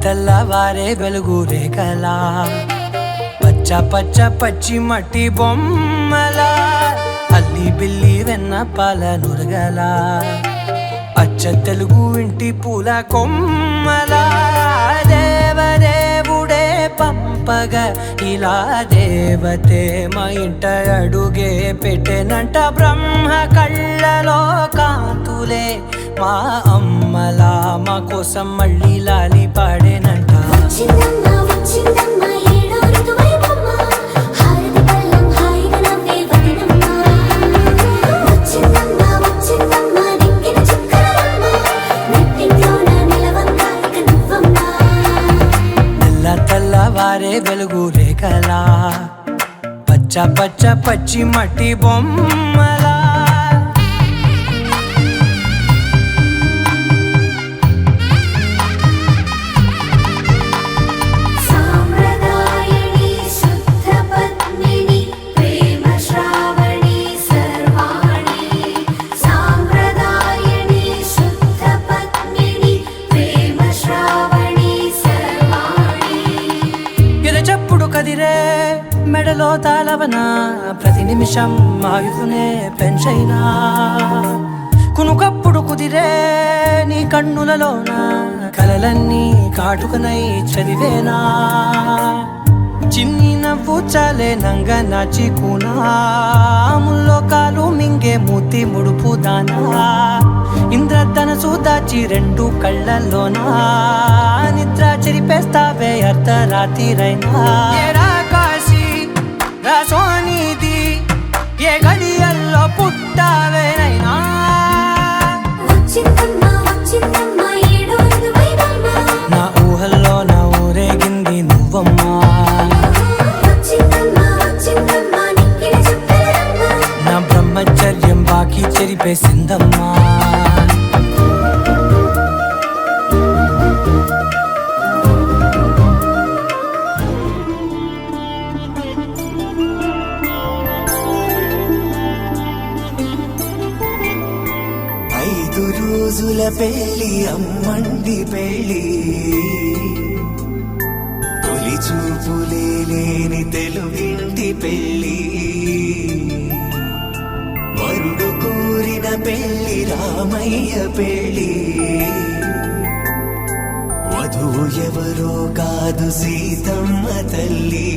తెల్లవారే వెలుగు రేఖలా పచ్చ పచ్చ పచ్చి మట్టి బొమ్మలా అల్లి బిల్లి వెన్న పాల నురగలా అచ్చ తెలుగు ఇంటి పూల కొమ్మలా దేవదేవుడే పంపగా ఇలా దేవతే మా ఇంట అడుగే పెట్టెనంట బ్రహ్మ కళ్ళలో కాంతులే మా అమ్మలా మా కోసం మళ్ళీ లాలి పాడేనంట తెల్లవారే వెలుగు రేఖలా పచ్చ పచ్చ పచ్చి మట్టి బొమ్మలా కదిరే మెడలో తాళవన ప్రతి నిమిషం ఆయుధునే పెంచైనా కునుకప్పుడు కుదిరే నీ కన్నులలోన కలలన్నీ కాటుకనై చదివేనా చిన్ని నవ్వు చాలే నంగ నాచి కూనాముల్లో కాలు మింగే మూతి ముడుపు దానా ఇంద్రధనసు దాచి రెండు కళ్ళల్లోనా నిద్ర చెరిపేస్తావే అర్ధరాత్రిరైనా కాశీ రాసోనిది ఏ గడియల్లో పుట్టావేనైనా నా ఊహల్లో నా ఊరేగింది నువ్వమ్మా నా బ్రహ్మచర్యం బాకీ చెరిపేసిందమ్మా 5 రోజుల పెళ్లి అమ్మండి పెళ్లి తొలి చూపులే లేని తెలుగింటి పెళ్లి వరుడు కోరిన పెళ్లి రామయ్య పెళ్లి వధువు ఎవరో కాదు సీతమ్మ తల్లి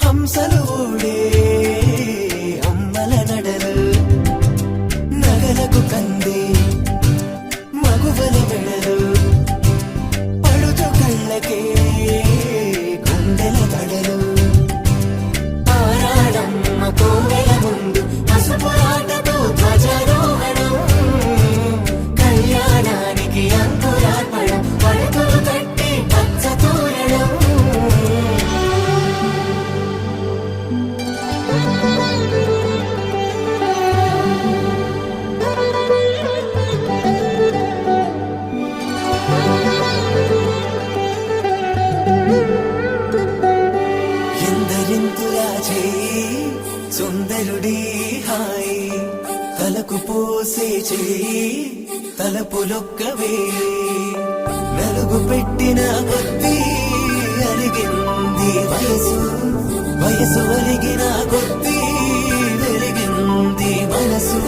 హంసలు ఓడే అమ్మల నడలు నగలకు కందే మగువల మెడలు పడుచు కళ్ళకే గుండెల తడలు ఆరాడమ్మ కోవెల ముందు పసుపురాటతో ధ్వజారోహణం కళ్యాణానికి అంకురార్పణం పడుతులు కట్టి పచ్చ తోరణం ఎందరింతులా చేయి సుందరుడి హాయి తలకు పోసే చేయి తలపులొక్కవే నలుగు పెట్టిన కొద్దీ అలిగింది వయసు వయసు అలిగిన కొద్దీ వెలిగింది మనసు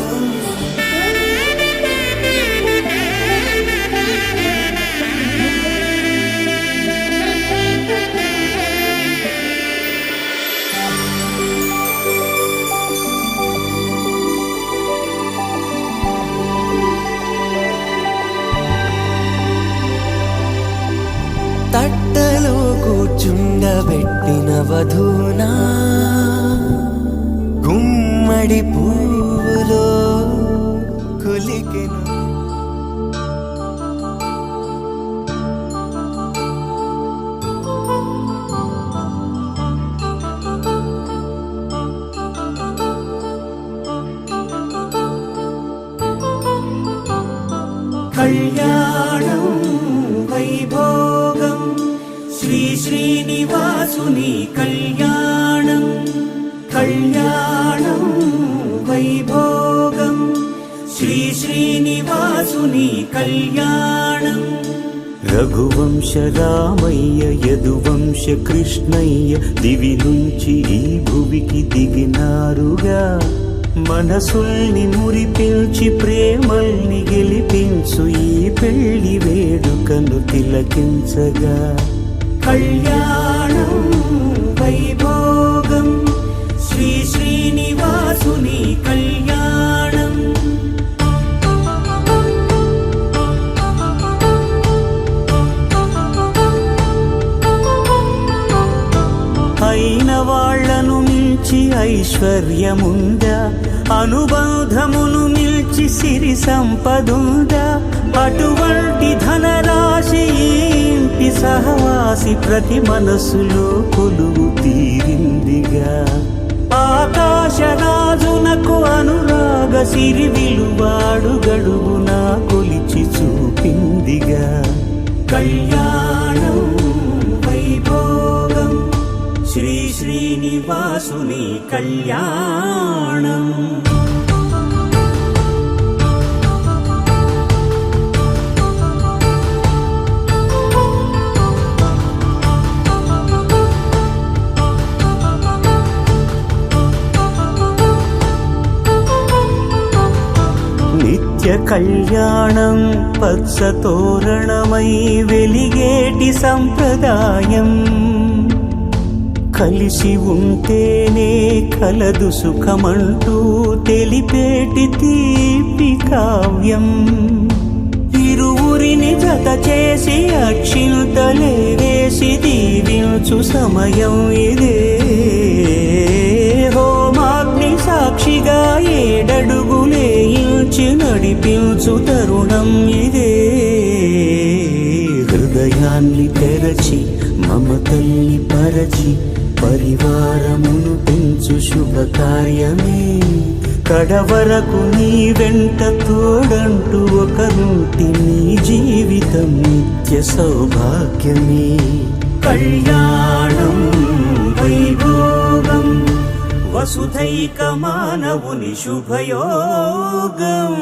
తట్టలో కూర్చుండబెట్టిన వధూనా గుమ్మడి పువ్వులో కులికెను కళ్యాణం వైభోగం శ్రీ శ్రీనివాసుని కళ్యాణం కళ్యాణం వైభోగం శ్రీ శ్రీనివాసుని కళ్యాణం రఘువంశ రామయ్య యదువంశ కృష్ణయ్య దివి నుంచి ఈ భువికి దిగినారుగా మనసుల్ని మురిపించి ప్రేమల్ని గెలిపించు ఈ పెళ్లి వేడుకను తిలకించగా కళ్యాణం వైభోగం శ్రీ శ్రీనివాసుని కళ్యాణం అయిన వాళ్లను మించి ఐశ్వర్యముందా అనుబంధమును మిల్చి సిరి సంపదుందా అటువంటి ధనరాశి ఇంటి సహవాసి ప్రతి మనసులో కొలువు తీరిందిగా ఆకాశరాజునకు అనురాగ సిరి విలువాడు గడుగునా కొలిచి చూపిందిగా కళ్యాణం వైభోగం శ్రీ శ్రీనివాసుని కళ్యాణం నిత్య కళ్యాణం పచ్చ తోరణమై వెలిగేటి సంప్రదాయం కలిసి ఉంటేనే కలదు సుఖమంటూ తెలిపేటి తీపి కావ్యం ఇరువురిని జత చేసి అక్షింతలే వేసి దీవించు సమయం ఇదే హోమాగ్ని సాక్షిగా ఏడడుగులే ఇంచి నడిపించు తరుణం ఇదే హృదయాన్ని తెరచి మమతల్ని పరచి పరివారమును పెంచు శుభకార్యమే కడవరకు నీ వెంట తోడంటూ ఒకరుంటి నీ జీవితం నిత్య సౌభాగ్యమే కళ్యాణం వైభోగం వసుధైక మానవుని శుభయోగం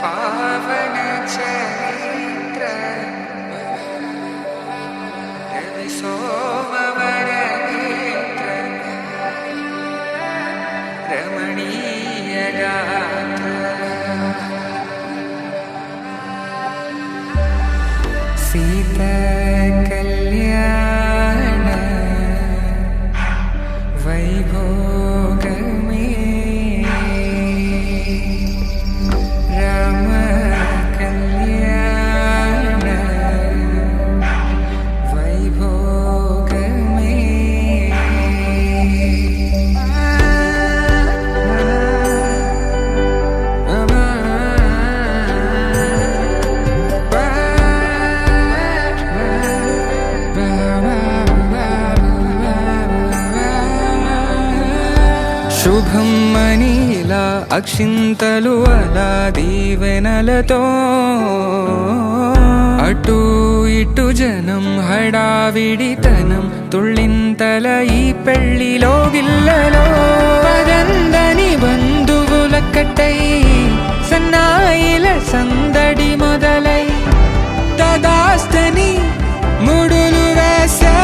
पावन चरित्र रवि सोमवर नेत्र रमणीय गात्र सीता कल्याण वैभोग శుభం మనీలా అక్షింతలు అలా దీవెనలతో అటు ఇటు జనం హడావిడితనం తుళ్ళింతల ఈ పెళ్లిలో గిల్లలో పదందని బంధువులక్కటై సన్నాయిల సందడి మొదలై తదాస్తని ముడులు వేసా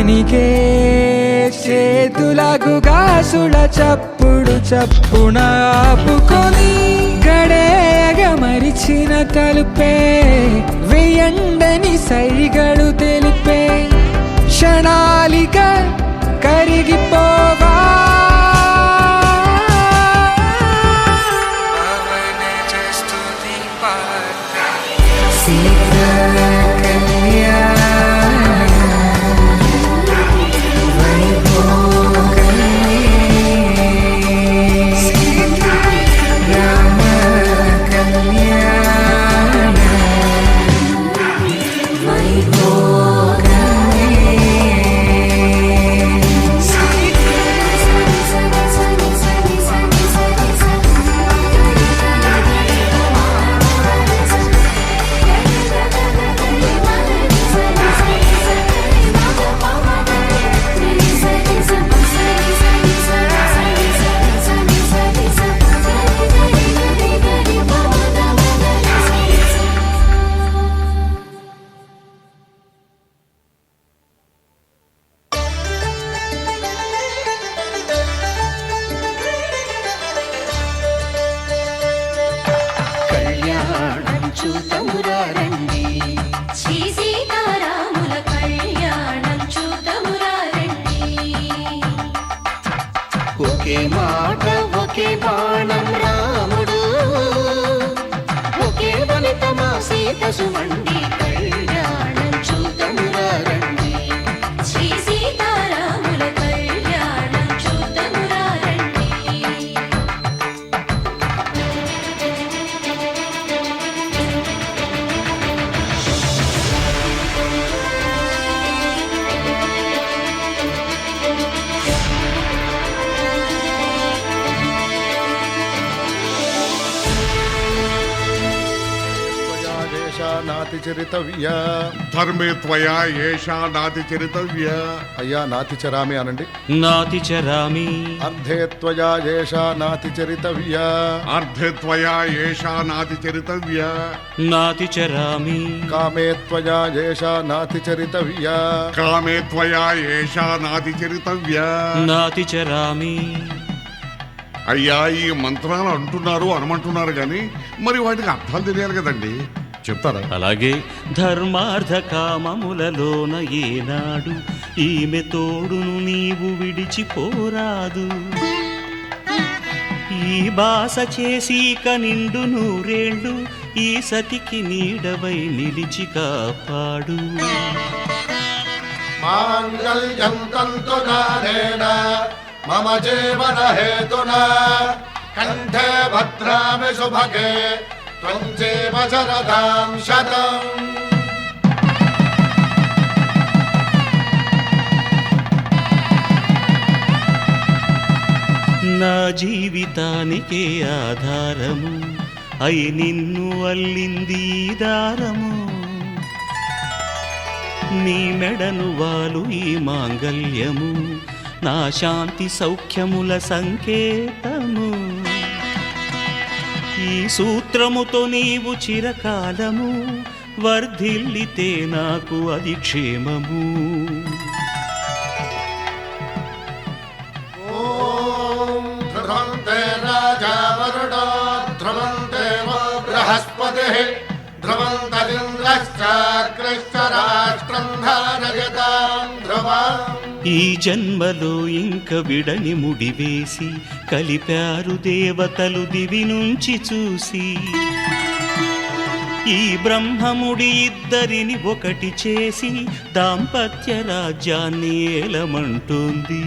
వణికే చేతులకు గాసుల చప్పుడు చప్పున ఆపుకొని గడేగ మరిచిన తలుపే వెయ్యండని సైగడు తెలిపే క్షణాలిక కరిగిపోవా ఒకే మాట ఒకే బాణం రాముడు ఒకే వనితమా సీత సుమండి కళ్యాణం చూతమురా రండి శ్రీ సీతారాముల కళ్యాణం చూతమురా రండి నాతి చరితవ్య ధర్మే త్వయా ఏషా నాతి చరితవ్య. అయ్యా నాతి చరామి అనండి. నాతి చరామి అర్ధే త్వయా ఏషా నాతి చరితవ్య. అర్ధే త్వయా ఏషా నాతి చరితవ్య. నాతి చరామి కామే త్వయా ఏషా నాతి చరితవ్య. కామే త్వయా ఏషా నాతి చరితవ్య. నాతి చరామి. అయ్యా ఈ మంత్రాలు అంటున్నారు అనమంటున్నారు గాని మరి వాటికి అర్థాలు తెలియాలి కదండి, చెప్తారా? అలాగే ధర్మార్థ కామములలోన ఏనాడు ఈమె తోడును నీవు విడిచిపోరాదు. ఈ బాస చేసి నిండు నూరేళ్ళు ఈ సతికి నీడవై నిలిచి కాపాడు. మాంగళ్యం తంతునానేన మమ జీవన హేతునా కంఠే భద్రామి శుభగే త్వం జీవ శరదాం శతం. నా జీవితానికే ఆధారము అయి నిన్ను అల్లింది దారము. నీ మెడను వాలు ఈ మాంగల్యము నా శాంతి సౌఖ్యముల సంకేతము. ఈ సూత్రముతో నీవు చిరకాలము వర్ధిల్లితే నాకు అది క్షేమము. ఓం ధ్రువంతే రాజా వరుణో ధ్రువంతే బృహస్పతిః ధ్రువంతరింద్రశ్చాగ్రశ్చ రాష్ట్రం ధారయతాం ధ్రువం. ఈ జన్మలో ఇంక విడని ముడివేసి కలిపారు దేవతలు దివి నుంచి చూసి. ఈ బ్రహ్మముడి ఇద్దరిని ఒకటి చేసి దాంపత్య రాజ్యాన్ని ఏలమంటోంది.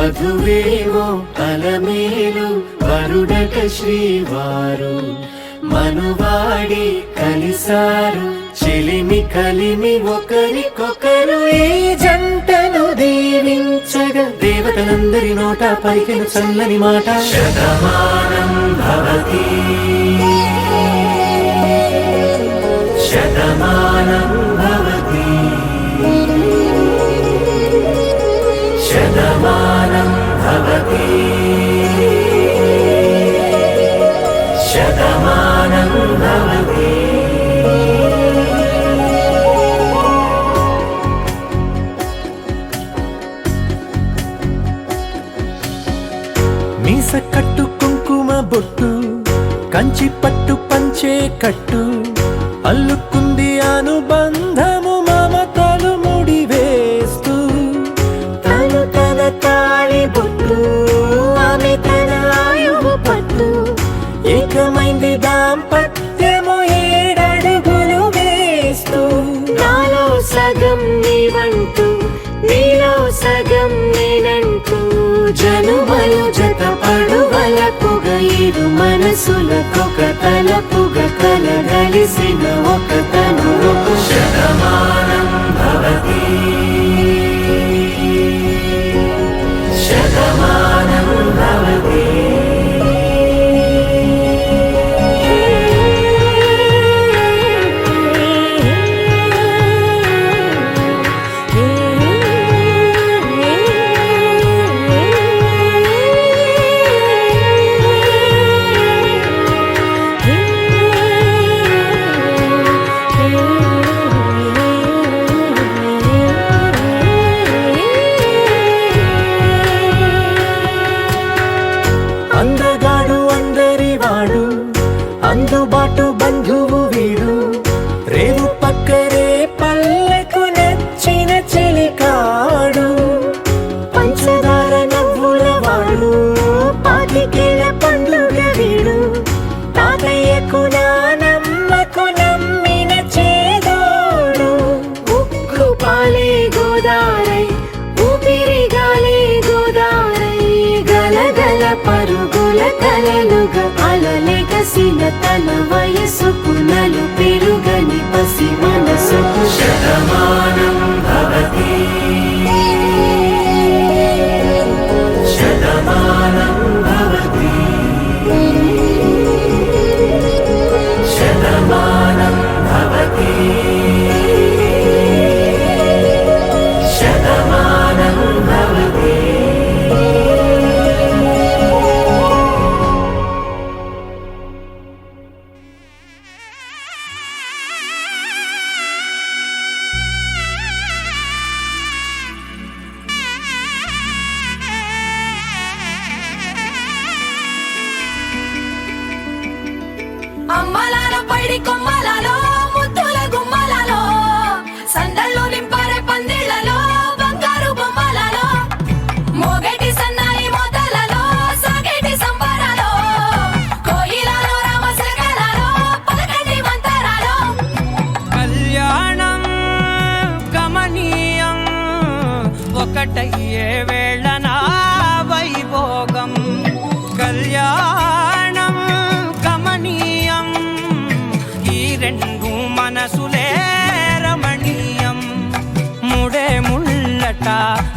వధువేవో అలమేలు వరుడట శ్రీవారు మనువాడి కలిసారు చెలిమి కలిమి ఒకరికొకరు ఈ జంటను దీవించగా దేవతలందరి నోట పలికిన చల్లని మాట శతమానం భవతి శతమానం భవతి శతమానం భవతి శతమానం భవతి మీస కట్టు కుంకుమ బొట్టు కంచి పట్టు పంచే కట్టు అల్లుకుంది అనుబంధము మమతలు ముడివేస్తూ తను తన తాళి బొట్టు ఆమె తన ఆయువు పట్టు ఏకమైంది దాంపత్యము 7 అడుగులు వేస్తూ నాలో సగం నీవంటూ నీలో సగం నేనంటూ జనుమలు జత పడువలపుగ ఇరు మనసులకొక తలపుగ కలగలిసిన ఒక తను శతమానం భవతి శతమానం భవతి అందగాడు అందరివాడు అందుబాటు బంధువు వీడు రేవు పక్కరే పల్లెకు నచ్చిన చెలికాడు పంచదార నవ్వుల వాడు పాతికేల పండుగ వీడు తాతయ్యకు నానమ్మకు నమ్మిన చేదోడు ఉక్కు పాలే గోదారై ఊపిరి గాలే గోదారై గలగల పరుగుల కలలుగా అలలెగసిన తన వయసుకు నలు పెరుగని పసి మనసుకు శతమానం భవతి శతమానం భవతి శతమానం భవతి శతమానం భవతి అమ్మలాలో పైడి కొమ్మలాలో ముద్దుల గుమ్మలాలో సందళ్ళు నింపారే పందిళ్లలో బంగారు బొమ్మలాలో మోగేటి సన్నాయి మోతలలో సాగేటి సంబరాలో కోయిలలో రామశకలాలో పలకండి మంతరాలో కళ్యాణం గమనీయం ఒకటయ్యే వేళ నా వైభోగం కళ్యాణం గమనీయం ఈ రెండు మనసులే రమణీయం ముడే ముళ్ళట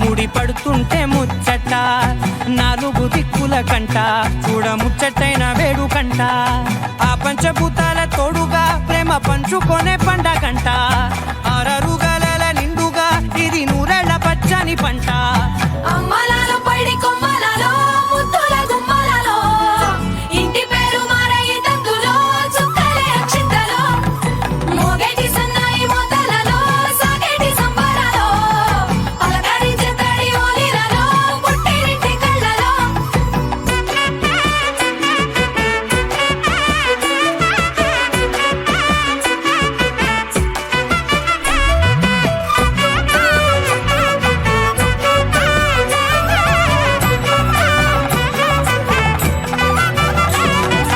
ముడి పడుతుంటే ముచ్చట 4 దిక్కుల కంట చూడ ముచ్చటైన వేడుకంట ఆ పంచభూతాల తోడుగా ప్రేమ పంచుకొనే పండగంట